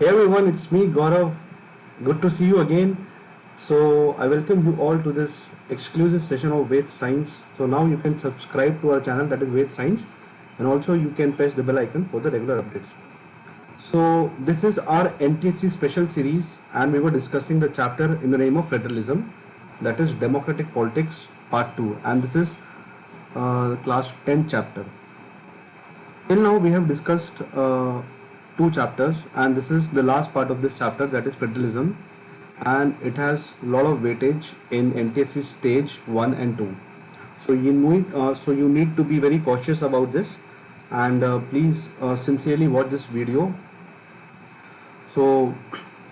Hey everyone, it's me Gaurav. Good to see you again. So I welcome you all to this exclusive session of Ved Science. So now you can subscribe to our channel, that is Ved Science, and also you can press the bell icon for the regular updates. So this is our NTSC special series, and we were discussing the chapter in the name of federalism, that is Democratic Politics Part 2, and this is class 10 chapter. Till now we have discussed two chapters, and this is the last part of this chapter, that is federalism, and it has a lot of weightage in NTSC stage 1 and 2. So you need to be very cautious about this, and please sincerely watch this video. So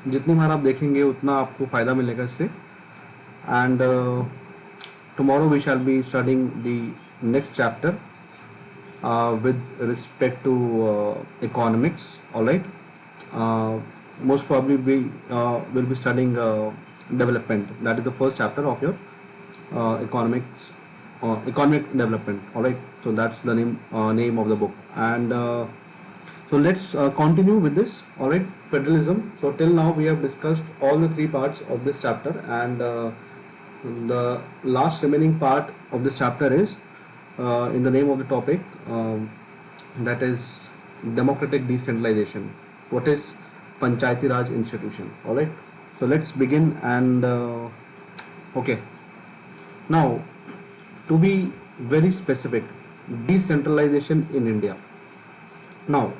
जितनी बार आप देखेंगे उतना आपको फ़ायदा मिलेगा इससे. And tomorrow we shall be studying the next chapter with respect to economics. All right. Most probably we will be studying development. That is the first chapter of your economic development. All right. So that's the name of the book. And so let's continue with this. All right. Federalism. So till now we have discussed all the three parts of this chapter, and the last remaining part of this chapter is in the name of the topic, that is democratic decentralization. What is Panchayati Raj institution? All right. So let's begin. And okay. Now, to be very specific, decentralization in India. Now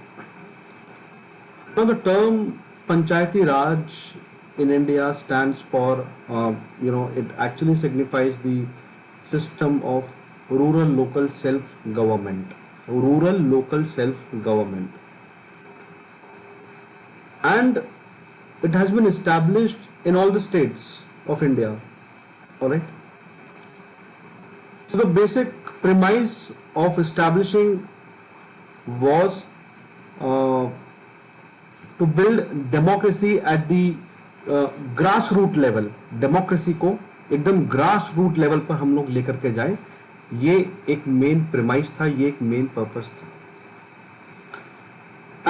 the term Panchayati Raj in India stands for, it actually signifies the system of rural local self-government. Rural local self-government. And it has been established in all the states of India. Alright. So the basic premise of establishing was to build democracy at the grass root level. Democracy को एकदम grass root level पर हम लोग लेकर के जाए, ये एक मेन प्रेमाइस था, ये एक मेन पर्पस था.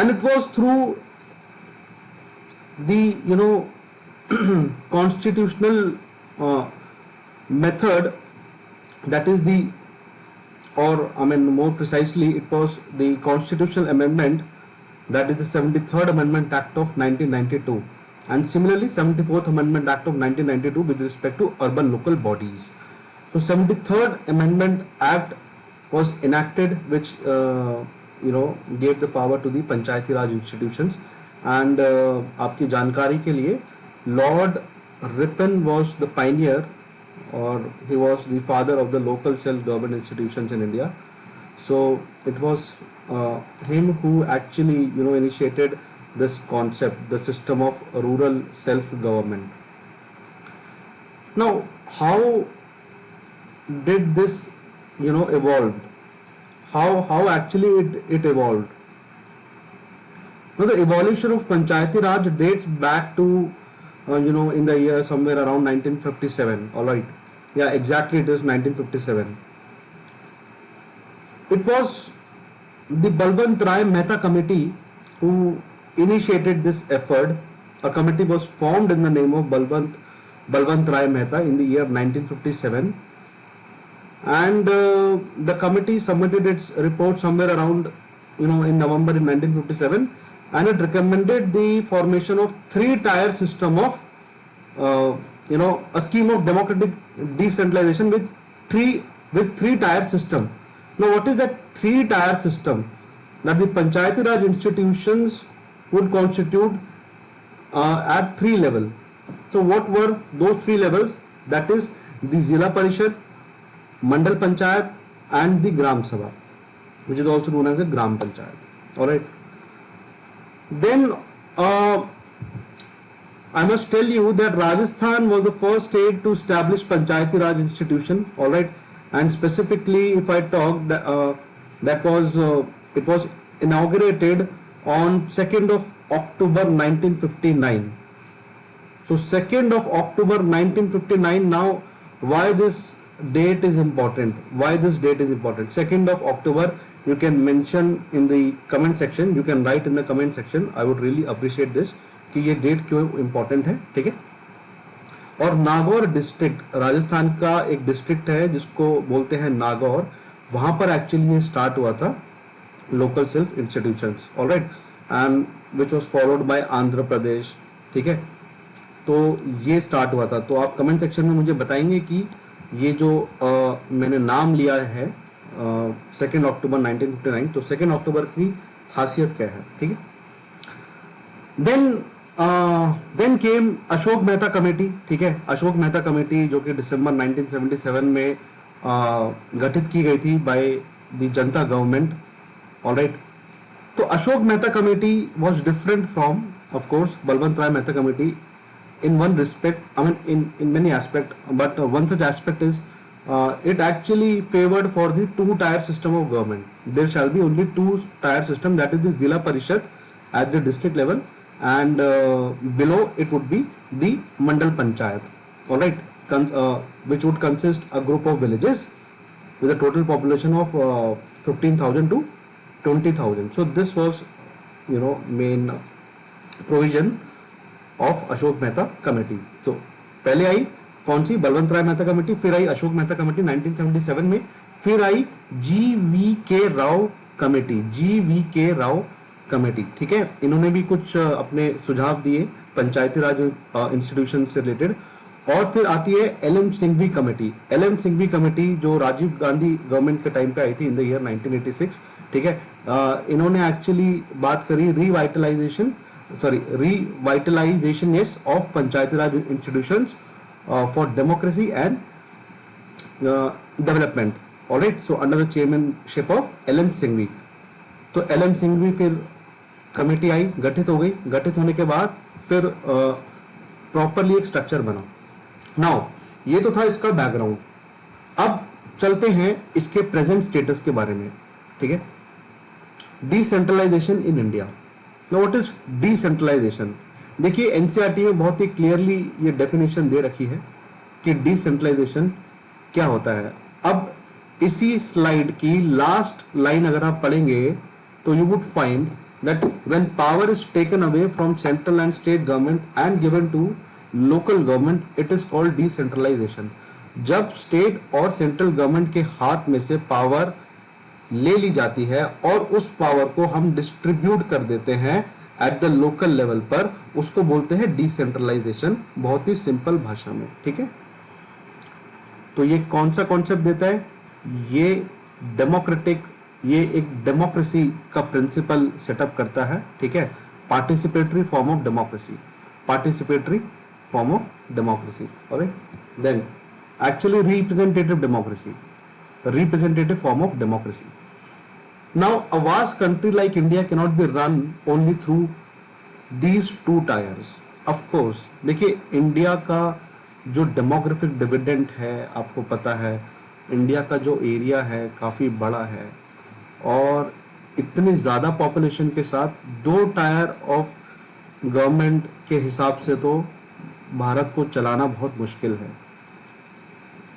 And it was through the constitutional method, that is the, or I mean more precisely, it was the constitutional amendment, that is the 73rd Amendment Act of 1992, and similarly 74th Amendment Act of 1992 with respect to urban local bodies. So 73rd Amendment Act was enacted, which gave the power to the Panchayati Raj institutions. And आपकी जानकारी के लिए, Lord Ripon was the pioneer, or he was the father of the local self-government institutions in India. So it was him who actually initiated this concept, the system of rural self-government. Now, how did this evolve? How actually it evolved? Now, the evolution of Panchayati Raj dates back to in the year somewhere around 1957. All right. Yeah, exactly, it is 1957. It was the Balwant Rai Mehta committee who initiated this effort. A committee was formed in the name of Balwant Rai Mehta in the year 1957, and the committee submitted its report somewhere around in November in 1957, and it recommended the formation of three-tier system of a scheme of democratic decentralization with three-tier system. Now, what is that three-tier system? That the Panchayati Raj institutions would constitute at three levels. So what were those three levels? That is the Zila Parishad, Mandal Panchayat, and the Gram Sabha, which is also known as a Gram Panchayat. Alright. Then I must tell you that Rajasthan was the first state to establish Panchayati Raj institution. Alright. And specifically, if I talk, it was inaugurated on 2nd of October 1959. So 2nd of October 1959. Now, why this date is important? 2nd of October you can mention in the comment section, you can write in the comment section, I would really appreciate this कि ये date क्यों important है, ठीक है। और Nagaur district Rajasthan का एक district है जिसको बोलते हैं नागौर, वहां पर एक्चुअली ये स्टार्ट हुआ था local self institutions, alright, and which was followed by Andhra Pradesh, ठीक है। तो ये स्टार्ट हुआ था। तो आप कमेंट सेक्शन में मुझे बताएंगे कि ये जो मैंने नाम लिया है 2 अक्टूबर 1959, तो 2 अक्टूबर की खासियत क्या है, ठीक है। Then came Ashok Mehta committee, ठीक है। अशोक मेहता कमेटी जो कि दिसंबर 1977 में गठित की गई थी by the Janata government, alright. तो Ashok Mehta committee was different from of course Balwant Rai Mehta committee in one respect, I mean in many aspect, but one such aspect is it actually favored for the two-tier system of government. There shall be only two-tier system, that is the Zilla Parishad at the district level, and below it would be the Mandal Panchayat, all right, which would consist a group of villages with a total population of 15,000 to 20,000. So this was, you know, main provision of Ashok Mehta committee. तो पहले आई कौन सी, Balwant Rai Mehta committee, फिर आई Ashok Mehta committee 1977 में, फिर आई GV.K. Rao committee, GV.K. Rao committee, ठीक है। इन्होंने भी कुछ अपने सुझाव दिए पंचायती राज इंस्टीट्यूशन से रिलेटेड। और फिर आती है LM Singhvi committee. LM Singhvi committee जो राजीव गांधी गवर्नमेंट के टाइम पे आई थी इन द ईयर 1986, ठीक है। इन्होंने एक्चुअली बात करी revitalization yes of Panchayati Raj institutions for democracy and development, all right, so under the chairmanship of LM Singhvi। तो LM सिंघवी फिर कमेटी आई, गठित हो गई। गठित होने के बाद फिर प्रॉपरली एक स्ट्रक्चर बना। नाउ ये तो था इसका बैकग्राउंड। अब चलते हैं इसके प्रेजेंट स्टेटस के बारे में, ठीक है। Decentralization in India. Now what is decentralization? देखिए एनसीईआरटी में बहुत ही क्लियरली ये डेफिनेशन दे रखी है कि डिसेंट्रलाइजेशन क्या होता है। अब इसी स्लाइड की लास्ट लाइन अगर आप पढ़ेंगे तो you would find that when power is taken away from central and state government and given to local government, it is called decentralization. जब स्टेट और सेंट्रल गवर्नमेंट के हाथ में से पावर ले ली जाती है और उस पावर को हम डिस्ट्रीब्यूट कर देते हैं एट द लोकल लेवल पर, उसको बोलते हैं डिसेंट्रलाइजेशन, बहुत ही सिंपल भाषा में, ठीक है। तो ये कौन सा कॉन्सेप्ट देता है, ये डेमोक्रेटिक, ये एक डेमोक्रेसी का प्रिंसिपल सेटअप करता है, ठीक है। Participatory form of democracy, participatory form of democracy, alright. Then actually representative democracy, representative form of democracy. Now a vast country like India cannot be run only through these two tiers. Of course, देखिए India का जो demographic dividend है आपको पता है, India का जो area है काफ़ी बड़ा है और इतनी ज़्यादा पॉपुलेशन के साथ दो टायर ऑफ गवर्नमेंट के हिसाब से तो भारत को चलाना बहुत मुश्किल है।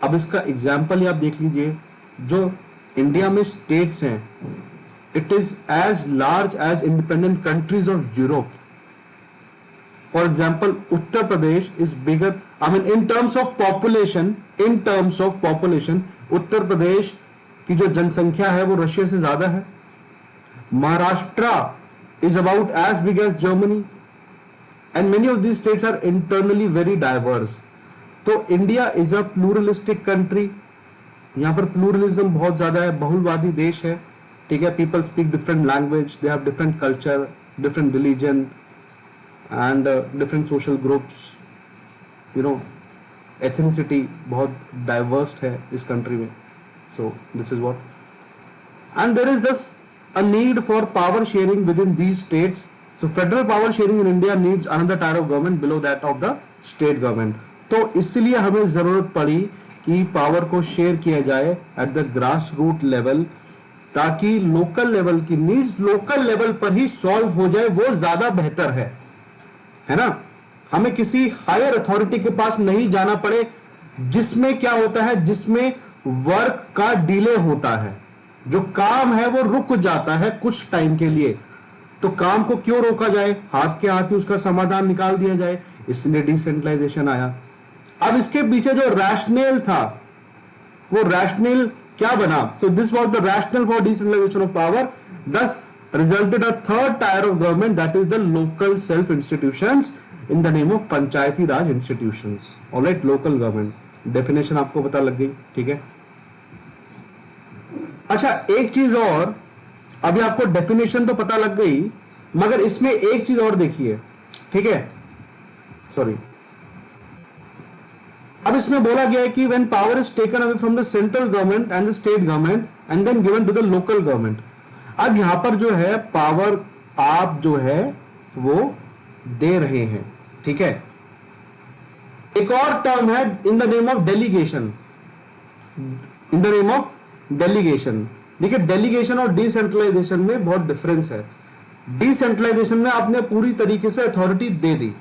अब इसका एग्जाम्पल ही आप देख लीजिए, जो इंडिया में स्टेट्स हैं, it is as large as independent countries of Europe. For example Uttar Pradesh is bigger, I mean in terms of population, Uttar Pradesh की जो जनसंख्या है वो रशिया से ज्यादा है। Maharashtra is about as big as Germany and many of these states are internally very diverse. तो India is a pluralistic country, यहाँ पर प्लूरलिज्म बहुत ज्यादा है, बहुलवादी देश है, ठीक है। People speak different language, they have different culture, different religion and different social groups, you know, ethnicity बहुत डाइवर्स है इस कंट्री में। So this is what and there is thus a need for power sharing within these states. So federal power sharing in India needs another tier of government below that of the state government. तो इसलिए हमें जरूरत पड़ी कि power को share किया जाए at the grass root level, ताकि लोकल लेवल की नीड्स लोकल लेवल पर ही सॉल्व हो जाए, वो ज्यादा बेहतर है ना। हमें किसी हायर अथॉरिटी के पास नहीं जाना पड़े, जिसमें क्या होता है, जिसमें वर्क का डिले होता है, जो काम है वो रुक जाता है कुछ टाइम के लिए, तो काम को क्यों रोका जाए, हाथ के हाथ ही उसका समाधान निकाल दिया जाए, इसलिए डिसेंट्रलाइजेशन आया। अब इसके पीछे जो रैशनल था, वो रैशनल क्या बना? So this was the rationale for decentralization of power. Thus resulted a third tier of government, that is the local self institutions in the name of Panchayati Raj institutions. Alright, local government. Definition आपको पता लग गई, ठीक है। अच्छा, एक चीज और, अभी आपको डेफिनेशन तो पता लग गई, मगर इसमें एक चीज और देखिए, ठीक है, सॉरी। अब इसमें बोला गया है कि when power is taken away from the central government and the state government and then given to the local government. अब यहां पर जो है पावर आप जो है वो दे रहे हैं, ठीक है। एक और टर्म है in the name of delegation, in the name of delegation. देखिए, डेलीगेशन और डिसेंट्रलाइजेशन में बहुत डिफरेंस है। डिसेंट्रलाइजेशन में आपने पूरी तरीके से अथॉरिटी दे दी,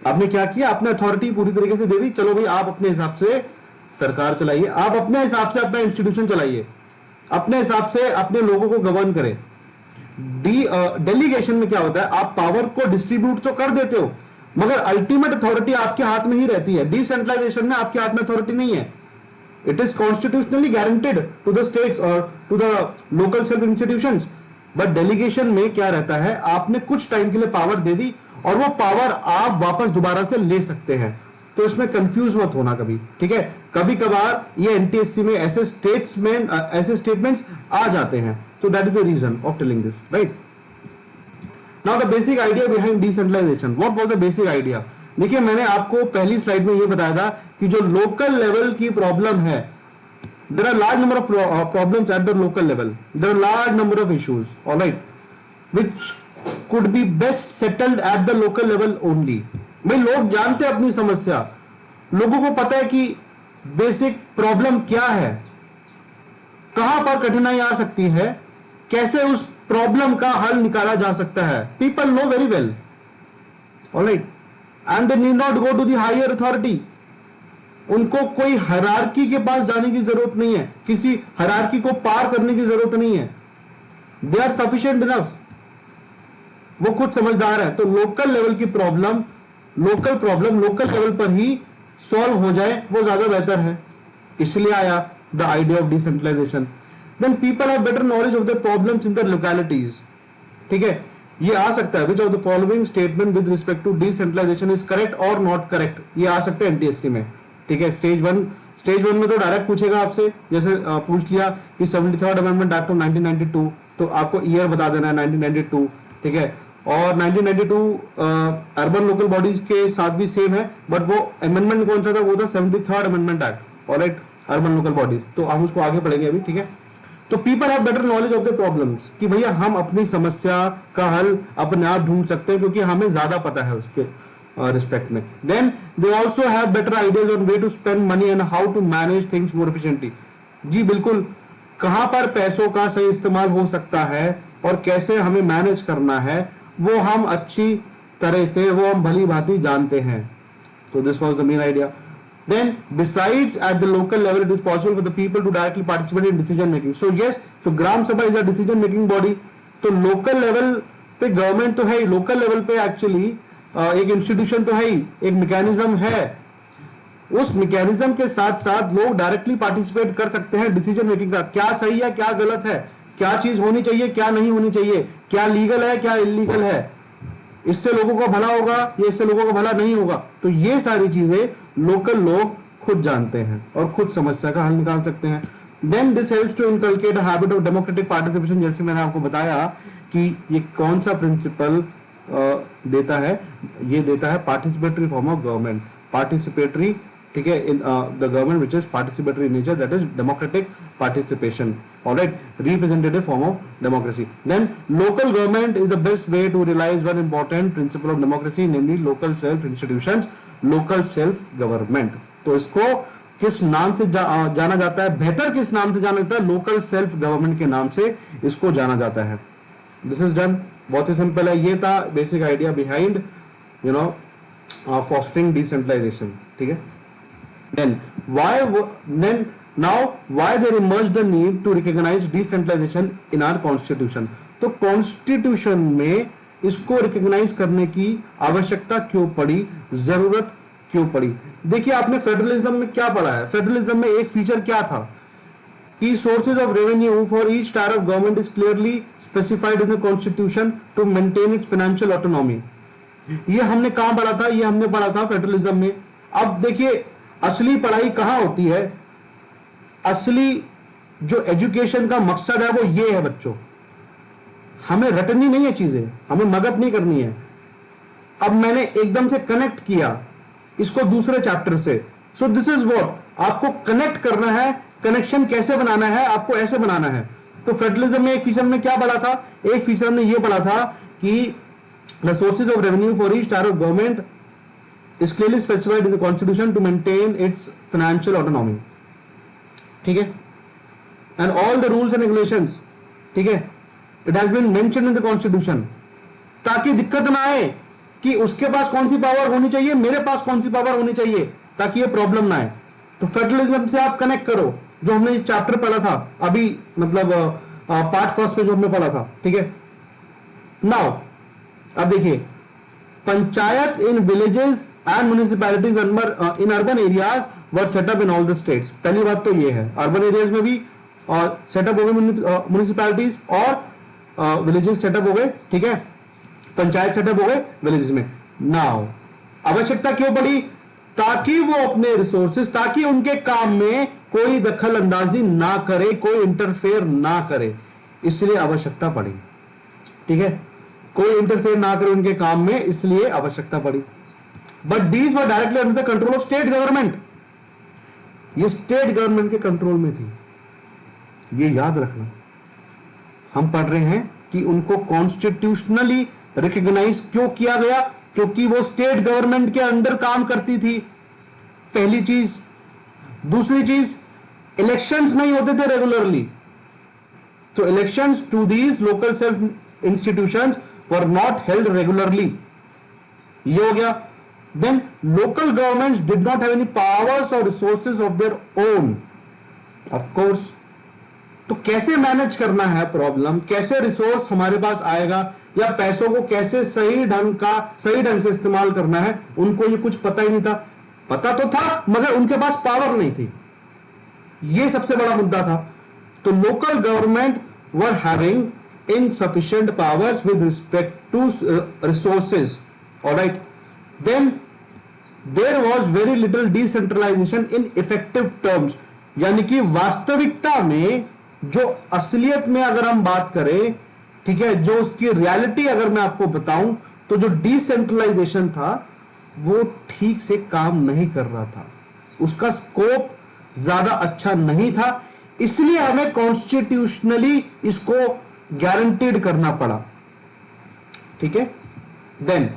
आपने क्या किया, आपने अथॉरिटी पूरी तरीके से दे दी, चलो भाई आप अपने हिसाब से सरकार चलाइए, आप अपने हिसाब से अपना इंस्टीट्यूशन चलाइए, अपने हिसाब से अपने लोगों को गवर्न करें। डेलीगेशन में क्या होता है, आप पावर को डिस्ट्रीब्यूट तो कर देते हो, मगर अल्टीमेट अथॉरिटी आपके हाथ में ही रहती है। डिसेंट्रलाइजेशन में आपके हाथ में अथॉरिटी नहीं है, it is constitutionally guaranteed to the states और to the local self institutions. But delegation में क्या रहता है, आपने कुछ टाइम के लिए पावर दे दी और वो पावर आप वापस दोबारा से ले सकते हैं, तो इसमें कंफ्यूज मत होना कभी, ठीक है। कभी कभार ये एनटीएससी में ऐसे स्टेटमेंट्स आ जाते हैं, तो that is the reason of telling this, right. Now the basic idea behind decentralization, what was the basic idea? देखिए, मैंने आपको पहली स्लाइड में ये बताया था कि जो लोकल लेवल की प्रॉब्लम है, there are large number of problems at the local level, there are large number of issues, all right, which could be best settled at the local level only। भाई लोग जानते हैं अपनी समस्या, लोगों को पता है कि बेसिक प्रॉब्लम क्या है, कहां पर कठिनाई आ सकती है, कैसे उस प्रॉब्लम का हल निकाला जा सकता है। People know very well, alright, and they need not go to the higher authority. उनको कोई हायरार्की के पास जाने की जरूरत नहीं है, किसी हायरार्की को पार करने की जरूरत नहीं है, दे आर सफिशिएंट इनफ, वो खुद समझदार है। तो लोकल लेवल की प्रॉब्लम लोकल लेवल पर ही सॉल्व हो जाए, वो ज्यादा बेहतर है, इसलिए आया the idea of decentralization. Then people have better knowledge of the problems in the localities, ठीक है। ये आ सकता है, which of the following statement with respect to decentralization is correct और नॉट करेक्ट, ये आ सकता है एनटीएससी में, ठीक है। स्टेज वन में तो डायरेक्ट पूछेगा आपसे, जैसे पूछ लिया कि 73rd अमेंडमेंट एक्ट ऑफ 1992, तो आपको ईयर बता देना है 1992, ठीक है। और 1992 अर्बन लोकल बॉडीज के साथ भी सेम है, बट वो अमेंडमेंट कौन सा था, वो था 73rd amendment act, alright, urban local bodies, तो हम उसको आगे पढ़ेंगे अभी, ठीक है। तो people have better knowledge of the problems, कि भैया हम अपनी समस्या का हल अपने आप ढूंढ सकते हैं, क्योंकि हमें ज्यादा पता है उसके रिस्पेक्ट में। Then they also have better ideas on way to spend money and how to manage things more efficiently. जी बिल्कुल, कहां पर पैसों का सही इस्तेमाल हो सकता है और कैसे हमें मैनेज करना है, वो हम अच्छी तरह से, वो हम भली भांति जानते हैं। तो this was the main idea. Then besides at the local level it is possible for the people to directly participate in decision making. So yes, so ग्राम सभा is a decision making body। तो local level पे government तो है ही, local level पे actually एक institution तो है ही, एक मैकेनिज्म है, उस मैकेनिज्म के साथ साथ लोग डायरेक्टली पार्टिसिपेट कर सकते हैं डिसीजन मेकिंग का, क्या सही है क्या गलत है, क्या चीज होनी चाहिए क्या नहीं होनी चाहिए, क्या लीगल है क्या इलीगल है, इससे लोगों का भला होगा या इससे लोगों का भला नहीं होगा। तो ये सारी चीजें लोकल लोग खुद जानते हैं और खुद समस्या का हल निकाल सकते हैं। Then this helps to inculcate a habit of democratic participation, जैसे मैंने आपको बताया कि ये कौन सा प्रिंसिपल देता है, ये देता है participatory form of government, participatory, ठीक है, in the government which is participatory nature, that is democratic participation, alright, representative form of democracy. Then local government is the best way to realize one important principle of democracy, namely local self institutions, local self government. तो इसको किस नाम से जाना जाता है, बेहतर किस नाम से जाना जाता है, लोकल सेल्फ गवर्नमेंट के नाम से इसको जाना जाता है। दिस इज डन, बहुत ही सिंपल है। ये था basic idea behind you know fostering decentralization, ठीक है। Then why then now why there emerge the need to recognize decentralization in our constitution. तो कॉन्स्टिट्यूशन में इसको रिकॉग्नाइज करने की आवश्यकता क्यों पड़ी, जरूरत क्यों पड़ी। देखिए आपने फेडरलिज्म में क्या पढ़ा है, फेडरलिज्म में एक फीचर क्या था कि sources of revenue for each tier of government is clearly specified in the constitution to maintain its financial autonomy. ये हमने कहां पढ़ा था, ये हमने पढ़ा था फेडरलिज्म में। अब देखिए असली पढ़ाई कहां होती है, असली जो एजुकेशन का मकसद है वो ये है बच्चों, हमें रटनी नहीं है चीजें, हमें मगज नहीं करनी है। अब मैंने एकदम से कनेक्ट किया इसको दूसरे चैप्टर से, सो दिस इज व्हाट, आपको कनेक्ट करना है, कनेक्शन कैसे बनाना है, आपको ऐसे बनाना है। तो फेडरलिज्म में एक फीचर में क्या पढ़ा था, एक फीचर में ये पढ़ा था कि the sources of revenue for each tier of government is clearly specified in the constitution to maintain its financial autonomy, ठीक है, and all the rules and regulations, ठीक है, it has been mentioned in the constitution, ताकि दिक्कत ना आए कि उसके पास कौन सी पावर होनी चाहिए, मेरे पास कौन सी पावर होनी चाहिए, ताकि ये प्रॉब्लम ना आए। तो फेडरलिज्म से आप कनेक्ट करो जो हमने ये चैप्टर पढ़ा था अभी, मतलब पार्ट फर्स्ट में जो हमने पढ़ा था, ठीक है। नाउ अब देखिए, panchayat in villages and municipalities in urban areas were set up in all the states। पहली बात तो ये है, अर्बन एरियाज में भी सेटअप हो गए म्यूनिसिपैलिटीज और विलेजेस सेटअप हो गए, ठीक है, पंचायत सेटअप हो गए विलेजेस में। नाउ आवश्यकता क्यों पड़ी, ताकि वो अपने रिसोर्सेज, ताकि उनके काम में कोई दखल अंदाजी ना करे, कोई इंटरफेयर ना करे, इसलिए आवश्यकता पड़ी, ठीक है, कोई इंटरफेयर ना करे उनके काम में, इसलिए आवश्यकता पड़ी। But these were directly under the control of state government, ये स्टेट गवर्नमेंट के कंट्रोल में थी, ये याद रखना। हम पढ़ रहे हैं कि उनको कॉन्स्टिट्यूशनली रिकॉग्नाइज क्यों किया गया, क्योंकि वो स्टेट गवर्नमेंट के अंडर काम करती थी, पहली चीज। दूसरी चीज, इलेक्शंस नहीं होते थे रेगुलरली, तो elections to these local self institutions were not held regularly, ये हो गया। Then local governments did not have any powers or resources of their own, of course। तो कैसे मैनेज करना है प्रॉब्लम, कैसे रिसोर्स हमारे पास आएगा, या पैसों को कैसे सही ढंग से इस्तेमाल करना है, उनको ये कुछ पता ही नहीं था। पता तो था मगर उनके पास पावर नहीं थी, ये सबसे बड़ा मुद्दा था। तो local government were having insufficient powers with respect to resources, all right। Then there was very little decentralization in effective terms, यानी कि वास्तविकता में, जो असलियत में अगर हम बात करें, ठीक है, जो उसकी रियलिटी अगर मैं आपको बताऊं, तो जो डिसेंट्रलाइजेशन था वो ठीक से काम नहीं कर रहा था, उसका स्कोप ज्यादा अच्छा नहीं था, इसलिए हमें कॉन्स्टिट्यूशनली इसको गारंटीड करना पड़ा, ठीक है। Then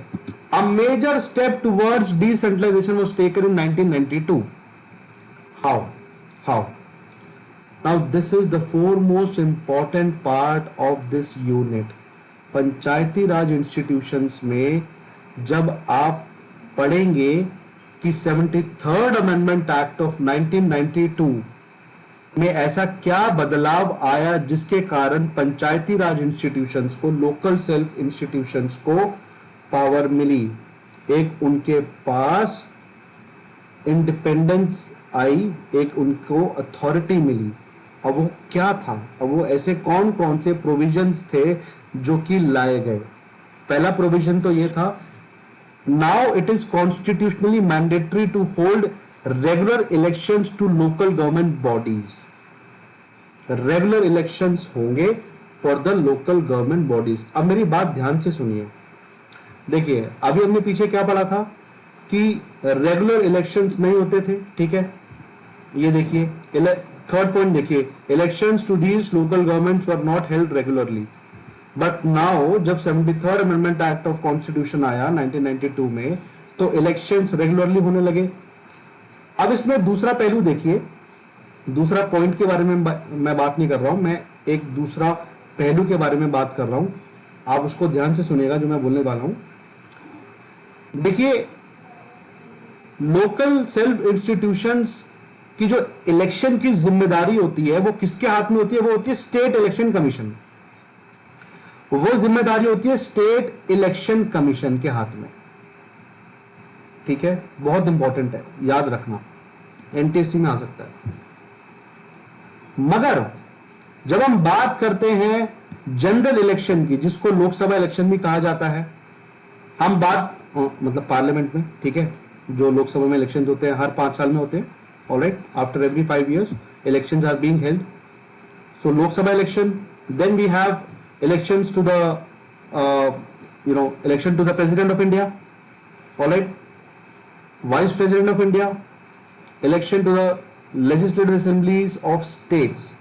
a major step towards decentralization was taken in 1992। how now this is the foremost important part of this unit। Panchayati raj institutions में जब आप पढ़ेंगे कि 73rd अमेंडमेंट एक्ट ऑफ 1992 में ऐसा क्या बदलाव आया जिसके कारण पंचायती राज इंस्टीट्यूशंस को, लोकल सेल्फ इंस्टीट्यूशंस को पावर मिली, एक उनके पास इंडिपेंडेंस आई, एक उनको अथॉरिटी मिली। अब वो क्या था, अब वो ऐसे कौन कौन से प्रोविजंस थे जो कि लाए गए। पहला प्रोविजन तो ये था, now it is constitutionally mandatory to hold regular elections to local government bodies. Regular elections होंगे for the local government bodies. अब मेरी बात ध्यान से सुनिए, देखिए अभी हमने पीछे क्या पढ़ा था कि रेगुलर इलेक्शंस नहीं होते थे, ठीक है, ये देखिए थर्ड पॉइंट देखिए, elections to these local governments were not held regularly. But now जब 73rd amendment act of constitution आया 1992 में, तो इलेक्शंस रेगुलरली होने लगे। अब इसमें दूसरा पहलू देखिए, दूसरा पॉइंट के बारे में मैं बात नहीं कर रहा हूं, मैं एक दूसरा पहलू के बारे में बात कर रहा हूं, आप उसको ध्यान से सुनिएगा जो मैं बोलने वाला हूं। देखिए लोकल सेल्फ इंस्टीट्यूशंस कि जो इलेक्शन की जिम्मेदारी होती है वो किसके हाथ में होती है? वो होती है स्टेट इलेक्शन कमीशन। वो जिम्मेदारी होती है स्टेट इलेक्शन कमीशन के हाथ में। ठीक है, बहुत इंपॉर्टेंट है, याद रखना, एनटीएससी में आ सकता है। मगर जब हम बात करते हैं जनरल इलेक्शन की, जिसको लोकसभा इलेक्शन भी कहा जाता है, हम बात मतलब पार्लियामेंट में, ठीक है, जो लोकसभा में इलेक्शन होते हैं हर 5 साल में होते हैं, alright, after every 5 years elections are being held. So Lok Sabha election, then we have elections to the election to the president of India, alright, vice president of India, election to the legislative assemblies of states.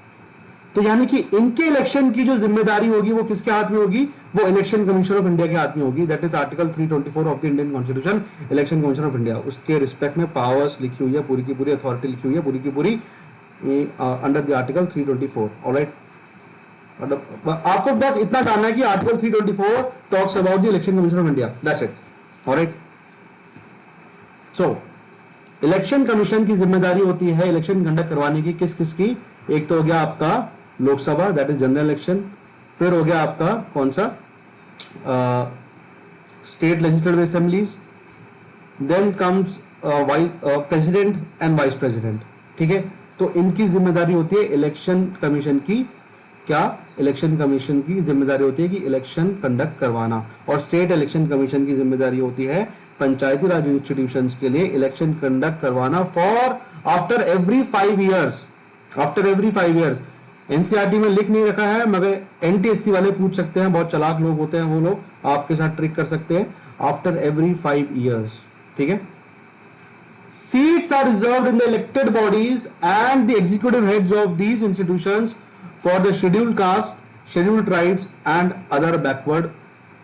तो यानी कि इनके election की जो जिम्मेदारी होगी वो किसके हाथ में होगी? वो इलेक्शन कमीशन ऑफ इंडिया के हाथ में होगी। That is article 324 of the Indian constitution, election commission of India. उसके रिस्पेक्ट में पावर्स लिखी हुई है, पूरी की पूरी अथॉरिटी लिखी हुई है, पूरी की पूरी अंडर द आर्टिकल 324, ऑलराइट। आपको बस इतना जानना है कि article 324 talks about the election commission of India, that's it, alright. So election commission की जिम्मेदारी होती है इलेक्शन कंडक्ट करवाने की किस किस की? एक तो हो गया आपका Lok Sabha, that is general election. फिर हो गया आपका कौन सा? State legislative assemblies. Then comes president and vice president. ठीक है, तो इनकी जिम्मेदारी होती है इलेक्शन कमीशन की। क्या? इलेक्शन कमीशन की जिम्मेदारी होती है कि इलेक्शन कंडक्ट करवाना। और स्टेट इलेक्शन कमीशन की जिम्मेदारी होती है पंचायती राज इंस्टीट्यूशंस के लिए इलेक्शन कंडक्ट करवाना for after every 5 years। After every 5 years NCERT में लिख नहीं रखा है, मगर एनटीएससी वाले पूछ सकते हैं, बहुत चालाक लोग होते हैं वो लोग, आपके साथ ट्रिक कर सकते हैं। आफ्टर एवरी 5 years, ठीक है। Seats are reserved in the elected bodies and the executive heads of these institutions for the scheduled caste, scheduled tribes and other backward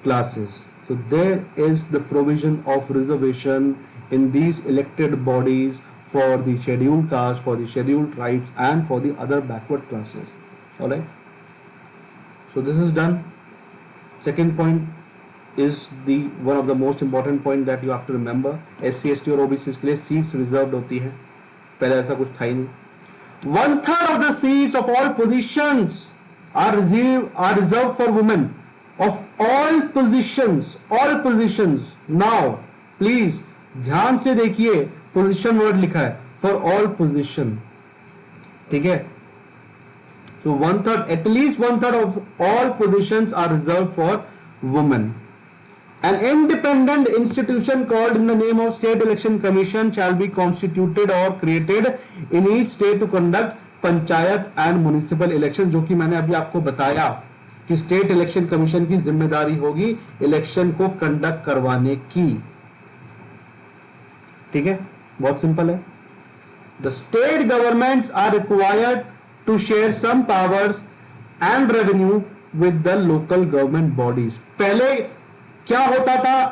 classes. So there is the provision of reservation in these elected bodies for the scheduled caste, for the scheduled tribes and for the other backward classes. All right. So this is done. Second point is the one of the most important point that you have to remember. SC, ST और OBC के लिए seats reserved होती है, पहले ऐसा कुछ था ही नहीं। 1/3 of the seats of all positions are reserved for women of all positions, all positions। Now please ध्यान से देखिए, position word लिखा है, for all position, ठीक है। So 1/3, at least 1/3 of all positions are reserved for women। An independent institution called in the name of State Election Commission shall be constituted or created in each state to conduct panchayat and municipal election, जो कि मैंने अभी आपको बताया कि state election commission की जिम्मेदारी होगी इलेक्शन को कंडक्ट करवाने की। ठीक है, बहुत सिंपल है। The state governments are required to share some powers and revenue with the local government bodies. पहले क्या होता था?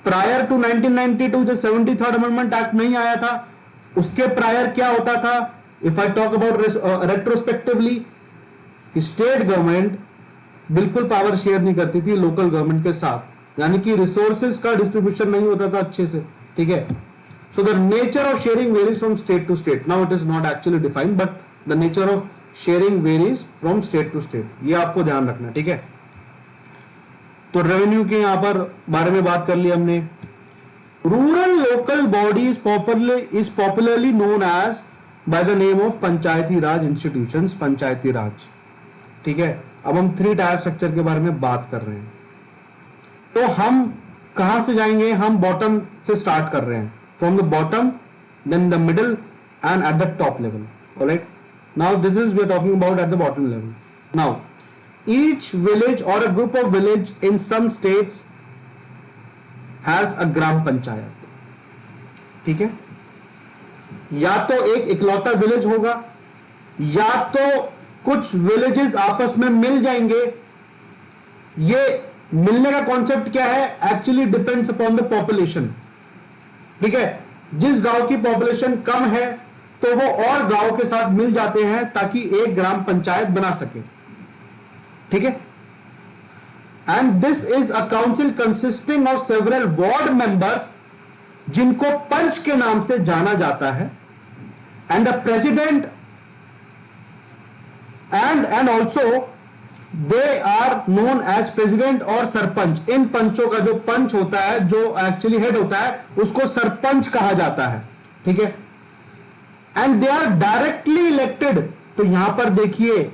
प्रायर टू 1992 जो 73rd अमेंडमेंट एक्ट नहीं आया था, उसके प्रायर क्या होता था? If I talk about retrospectively, state government बिल्कुल पावर शेयर नहीं करती थी लोकल गवर्नमेंट के साथ, यानी कि रिसोर्सेज का डिस्ट्रीब्यूशन नहीं होता था अच्छे से। ठीक है, so the nature of sharing varies from state to state. Now it is not actually defined, but the nature of sharing varies from state to state, ये आपको ध्यान रखना। ठीक है, तो रेवेन्यू के यहां पर बारे में बात कर ली हमने। Rural local body is popularly known as by the name of panchayati raj institutions, panchayati raj. ठीक है, अब हम 3 टायर स्ट्रक्चर के बारे में बात कर रहे हैं। तो हम कहां से जाएंगे? हम बॉटम से स्टार्ट कर रहे हैं, from the bottom, then the middle and at the top level. Alright, now this is we are talking about at the bottom level. Now each village or a group of village in some states has a gram panchayat। ठीक है, या तो एक इकलौता village होगा, या तो कुछ विलेजेस आपस में मिल जाएंगे। ये मिलने का कॉन्सेप्ट क्या है? Actually depends upon the population. ठीक है, जिस गांव की पॉपुलेशन कम है तो वो और गांव के साथ मिल जाते हैं ताकि एक ग्राम पंचायत बना सके। ठीक है, and this is a council consisting of several ward members, जिनको पंच के नाम से जाना जाता है, and the president and also they are known as president और सरपंच। इन पंचों का जो पंच होता है, जो एक्चुअली हेड होता है, उसको सरपंच कहा जाता है, ठीक है। And they are directly elected. तो यहां पर देखिए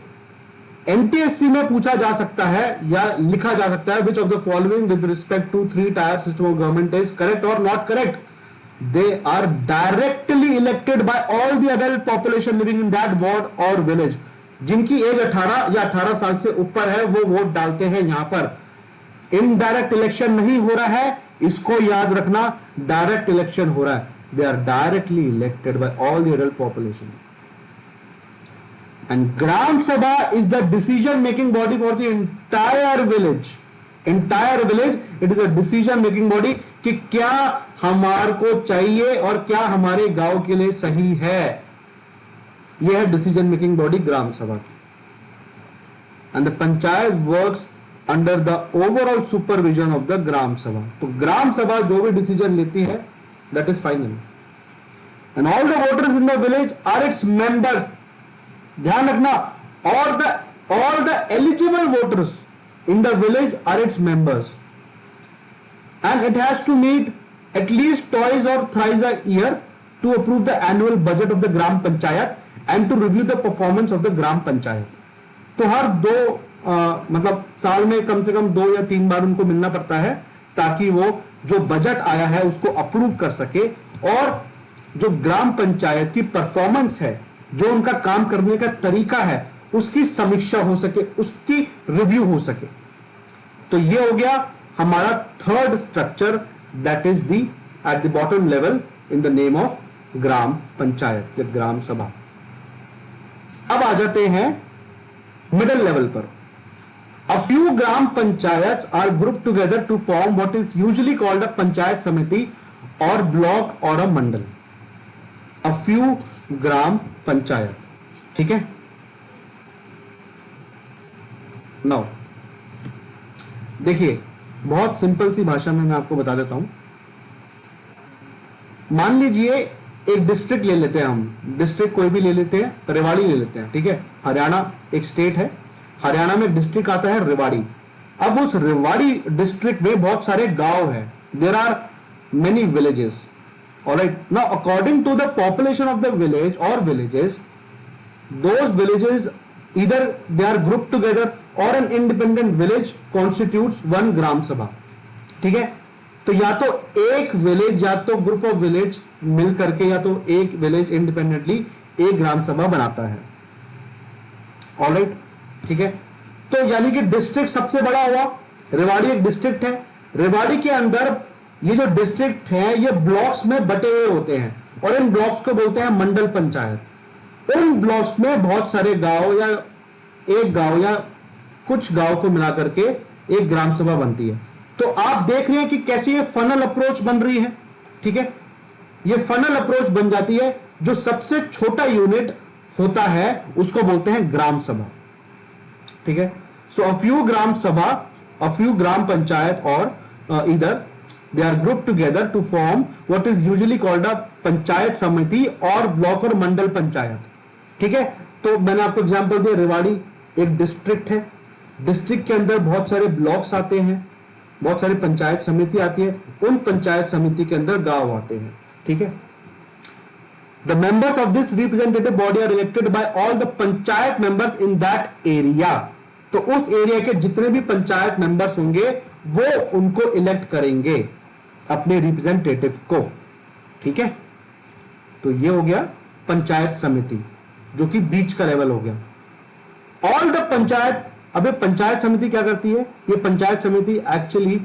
एनटीएससी में पूछा जा सकता है या लिखा जा सकता है, which of the following with respect to 3 tier system of government is correct और not correct. They are directly elected by all the adult population living in that ward और विलेज। जिनकी एज 18 या 18 साल से ऊपर है वो वोट डालते हैं। यहां पर इनडायरेक्ट इलेक्शन नहीं हो रहा है, इसको याद रखना, डायरेक्ट इलेक्शन हो रहा है। They are directly elected by all the adult population. And gram sabha is the decision making body for the entire village. Entire village it is a decision making body कि क्या हमारे को चाहिए और क्या हमारे गांव के लिए सही है। यह है decision making body gram sabha की। And the panchayat works under the overall supervision of the gram sabha. तो ग्राम सभा जो भी डिसीजन लेती है that is final. And all the voters in the village are its members. ध्यान रखना, all the eligible voters in the village are its members. And it has to meet at least twice or thrice a year to approve the annual budget of the gram panchayat and to review the performance of the gram panchayat। तो हर मतलब साल में कम से कम 2 या 3 बार उनको मिलना पड़ता है ताकि वो जो बजट आया है उसको अप्रूव कर सके और जो ग्राम पंचायत की परफॉर्मेंस है, जो उनका काम करने का तरीका है, उसकी समीक्षा हो सके, उसकी रिव्यू हो सके। तो ये हो गया हमारा third structure, that is the at the bottom level in the name of gram panchayat या ग्राम सभा। अब आ जाते हैं मिडिल लेवल पर। A few gram panchayat are group together to form what is usually called a panchayat samiti और ब्लॉक और a Mandal. A few gram panchayat, ठीक है। नाउ देखिए, बहुत सिंपल सी भाषा में मैं आपको बता देता हूं। मान लीजिए एक डिस्ट्रिक्ट ले लेते हैं, हम डिस्ट्रिक्ट कोई भी ले लेते हैं, रेवाड़ी ले लेते हैं, ठीक है। हरियाणा एक स्टेट है, हरियाणा में एक डिस्ट्रिक्ट आता है रेवाड़ी। अब उस रेवाड़ी डिस्ट्रिक्ट में बहुत सारे गांव है, there are many villages, alright. Now according to the population of the village और villages, those villages either they are grouped together or an independent village constitutes one ग्राम सभा, ठीक है। तो या तो एक विलेज या तो ग्रुप ऑफ विलेज मिल करके या तो एक विलेज इंडिपेंडेंटली एक ग्राम सभा बनाता है, ऑलराइट, ठीक है। तो यानी कि डिस्ट्रिक्ट सबसे बड़ा हुआ, रेवाड़ी एक डिस्ट्रिक्ट है। रेवाड़ी के अंदर ये जो डिस्ट्रिक्ट है ये ब्लॉक्स में बटे हुए होते हैं और इन ब्लॉक्स को बोलते हैं मंडल पंचायत। उन ब्लॉक्स में बहुत सारे गांव या एक गांव या कुछ गांव को मिला करके एक ग्राम सभा बनती है। तो आप देख रहे हैं कि कैसे ये फनल अप्रोच बन रही है, ठीक है। ये फनल अप्रोच बन जाती है। जो सबसे छोटा यूनिट होता है उसको बोलते हैं ग्राम सभा, ठीक है। सो अ फ्यू ग्राम सभा, अ फ्यू ग्राम पंचायत और इधर they are grouped together to form what is usually called a panchayat samiti और ब्लॉक और मंडल पंचायत, ठीक है। तो मैंने आपको एग्जांपल दिया, रेवाड़ी एक डिस्ट्रिक्ट है, डिस्ट्रिक्ट के अंदर बहुत सारे ब्लॉक्स आते हैं, बहुत सारी पंचायत समिति आती है, उन पंचायत समिति के अंदर गांव आते हैं, ठीक है। The members of this representative body are elected by all the panchayat members in that area. तो उस एरिया के जितने भी पंचायत मेंबर्स होंगे वो उनको इलेक्ट करेंगे, अपने रिप्रेजेंटेटिव को, ठीक है। तो ये हो गया पंचायत समिति, जो कि बीच का लेवल हो गया। ऑल द पंचायत, अब ये पंचायत समिति क्या करती है? ये पंचायत समिति एक्चुअली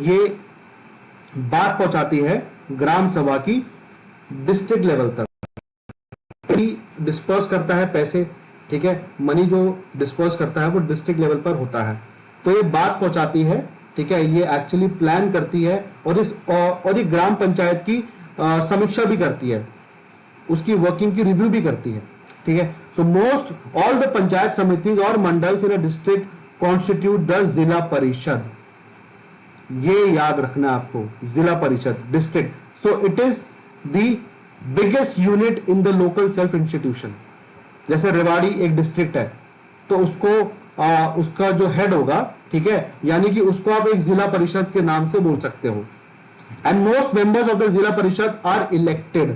ये बात पहुंचाती है ग्राम सभा की डिस्ट्रिक्ट लेवल तक, डिस्पर्स करता है पैसे, ठीक है। मनी जो डिस्पर्स करता है वो डिस्ट्रिक्ट लेवल पर होता है। तो ये बात पहुंचाती है, ठीक है। ये एक्चुअली प्लान करती है और ये ग्राम पंचायत की समीक्षा भी करती है, उसकी वर्किंग की रिव्यू भी करती है, ठीक है। So most all the panchayat samitis और mandals in a district constitute the zila parishad. ये याद रखना आपको, zila parishad district. So it is the biggest unit in the local self institution. जैसे रेवाड़ी एक डिस्ट्रिक्ट है, तो उसको उसका जो हेड होगा, ठीक है, यानी कि उसको आप एक जिला परिषद के नाम से बोल सकते हो। And most members of the zila parishad are elected,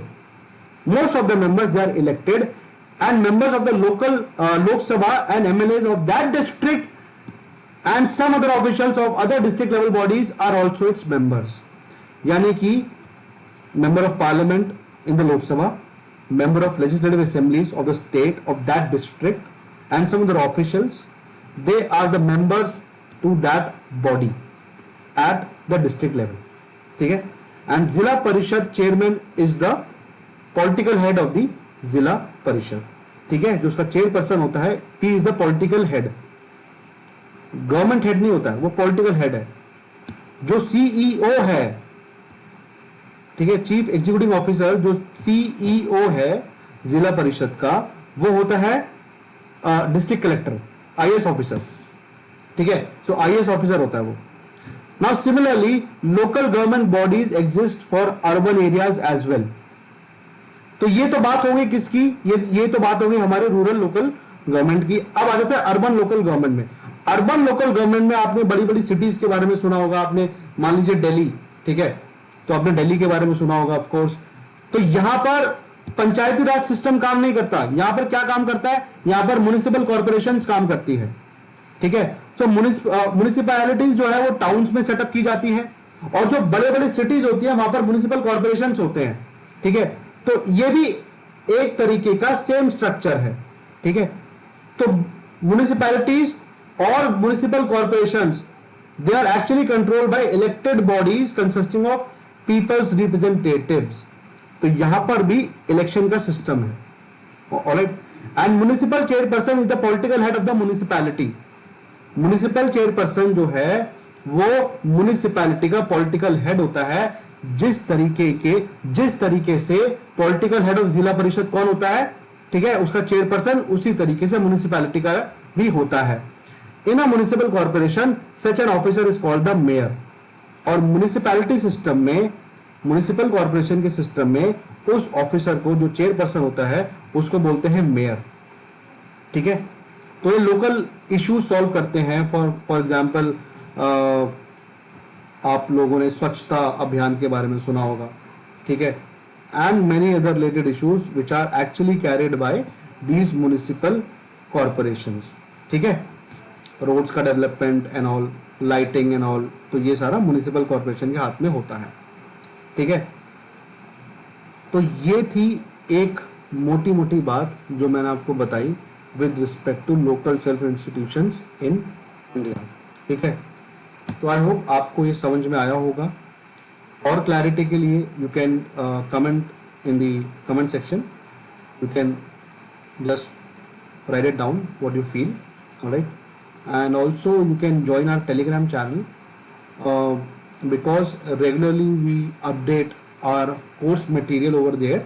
most of the members they are elected, and members of the local Lok Sabha and MLAs of that district and some other officials of other district level bodies are also its members। यानी कि member of parliament in the Lok Sabha, member of legislative assemblies of the state of that district and some other officials, they are the members to that body at the district level, ठीक है। and जिला परिषद chairman is the political head of the zila परिषद, ठीक है, जो उसका chairperson होता है, he is the political head, government head नहीं होता है, वो पॉलिटिकल हेड है। जो सीईओ है, ठीक है, चीफ एग्जीक्यूटिव ऑफिसर, जो सीईओ है जिला परिषद का, वो होता है डिस्ट्रिक्ट कलेक्टर, आईएएस ऑफिसर, ठीक है। सो आईएएस ऑफिसर होता है वो। Now similarly local government bodies exist for urban areas as well. तो ये तो बात होगी किसकी, ये तो बात होगी हमारे रूरल लोकल गवर्नमेंट की। अब आ जाता है अर्बन लोकल गवर्नमेंट में। अर्बन लोकल गवर्नमेंट में आपने बड़ी बड़ी सिटीज के बारे में सुना होगा, आपने मान लीजिए दिल्ली, ठीक है, तो आपने दिल्ली के बारे में सुना होगा ऑफ कोर्स। तो यहां पर पंचायती राज सिस्टम काम नहीं करता, यहां पर क्या काम करता है, यहां पर म्युनिसिपल कॉर्पोरेशंस काम करती है, ठीक है। सो म्युनिसिपैलिटीज जो है वो टाउन्स में सेटअप की जाती है, और जो बड़े बड़े सिटीज होती है वहां पर म्युनिसिपल कॉर्पोरेशंस होते हैं, ठीक है। तो ये भी एक तरीके का सेम स्ट्रक्चर है, ठीक है। तो म्युनिसिपैलिटीज और municipal corporations they are actually controlled by elected bodies consisting of people's representatives. तो यहां पर भी इलेक्शन का सिस्टम है, alright. And municipal chairperson is the political head of the municipality. Municipal chairperson जो है वो म्युनिसिपैलिटी का पॉलिटिकल हेड होता है। जिस तरीके से पॉलिटिकल हेड ऑफ जिला परिषद कौन होता है, ठीक है, उसका चेयरपर्सन, उसी तरीके से म्युनिसिपैलिटी का भी होता है। In a municipal corporation such an officer is called the mayor. और म्युनिसिपैलिटी सिस्टम में, म्युनिसिपल कॉर्पोरेशन के सिस्टम में उस ऑफिसर को, जो चेयरपर्सन होता है, उसको बोलते हैं मेयर, ठीक है। तो ये लोकल इश्यूज सॉल्व करते हैं। फॉर एग्जाम्पल आप लोगों ने स्वच्छता अभियान के बारे में सुना होगा, ठीक है, and many other related issues which are actually carried by these municipal corporations, ठीक है। रोड्स का development and all, lighting and all, तो ये सारा म्युनिसिपल कॉर्पोरेशन के हाथ में होता है, ठीक है। तो ये थी एक मोटी मोटी बात जो मैंने आपको बताई with respect to local self institutions in India, ठीक है। तो आई होप आपको ये समझ में आया होगा। और क्लैरिटी के लिए you can comment in the comment section, you can just write it down what you feel, all right, and also you can join our telegram channel because regularly we update our course material over there।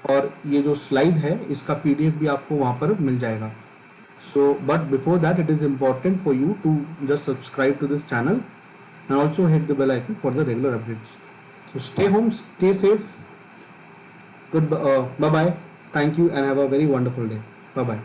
और ये जो slide है इसका PDF भी आपको वहाँ पर मिल जाएगा। So but before that it is important for you to just subscribe to this channel and also hit the bell icon for the regular updates। So stay home, stay safe, bye bye, thank you and have a very wonderful day, bye bye।